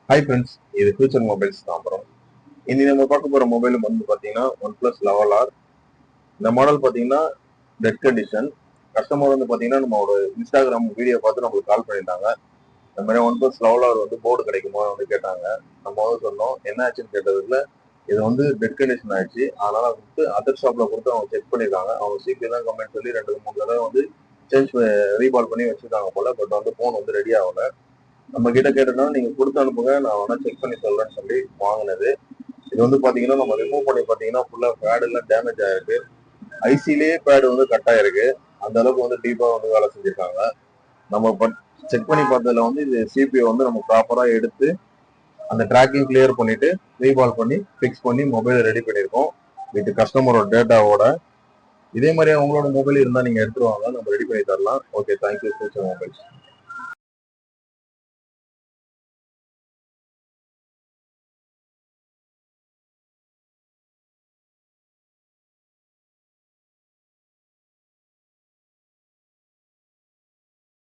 Hi friends, இது future mobiles Tambaram. இன்னைக்கு நம்ம பார்க்க போற மொபைல் வந்து பார்த்தீங்கன்னா ஒன் பிளஸ் லெவல் ஆர். இந்த மாடல் பார்த்தீங்கன்னா டெட் கண்டிஷன். கஸ்டமர் வந்து பார்த்தீங்கன்னா நம்மளோட இன்ஸ்டாகிராம் வீடியோ பார்த்து நம்மளுக்கு கால் பண்ணியிருந்தாங்க. இந்த மாதிரி ஒன் பிளஸ் லெவல் ஆர் வந்து போர்டு கிடைக்குமா வந்து கேட்டாங்க. நம்ம வந்து சொன்னோம், என்ன ஆச்சுன்னு கேட்டதுல இது வந்து டெட் கண்டிஷன் ஆயிடுச்சு, அதனால வந்து அதர் ஷாப்ல கொடுத்து அவங்க செக் பண்ணியிருக்காங்க. அவங்க சிபி தான் கம்ப்ளைண்ட் சொல்லி 2-3 தடவை வந்து சேஞ்ச் ரீபால் பண்ணி வச்சிருக்காங்க போல. பட் வந்து போன் வந்து ரெடி ஆகல. நம்ம கிட்ட கேட்டோம்னா நீங்க கொடுத்து அனுப்புங்க, நான் வேணா செக் பண்ணி சொல்றேன்னு சொல்லி வாங்கினது. இது வந்து பாத்தீங்கன்னா நம்ம ரிமூவ் பண்ணி பாத்தீங்கன்னா ஃபுல்லா பேட் எல்லாம் டேமேஜ் ஆயிருக்கு. ஐசிலேயே பேட் வந்து கட் ஆயிருக்கு. அந்த அளவுக்கு வந்து டீப்பா வந்து வேலை செஞ்சிருக்காங்க. நம்ம செக் பண்ணி பார்த்ததுல வந்து இது சிபிஐ வந்து நம்ம ப்ராப்பரா எடுத்து அந்த ட்ராக்கிங் கிளியர் பண்ணிட்டு ரீபால் பண்ணி பிக்ஸ் பண்ணி மொபைல் ரெடி பண்ணியிருக்கோம் வித் கஸ்டமரோட டேட்டாவோட. இதே மாதிரியே உங்களோட மொபைல் இருந்தா நீங்க எடுத்துருவாங்க, நம்ம ரெடி பண்ணி தரலாம். Okay, thank you future mobiles.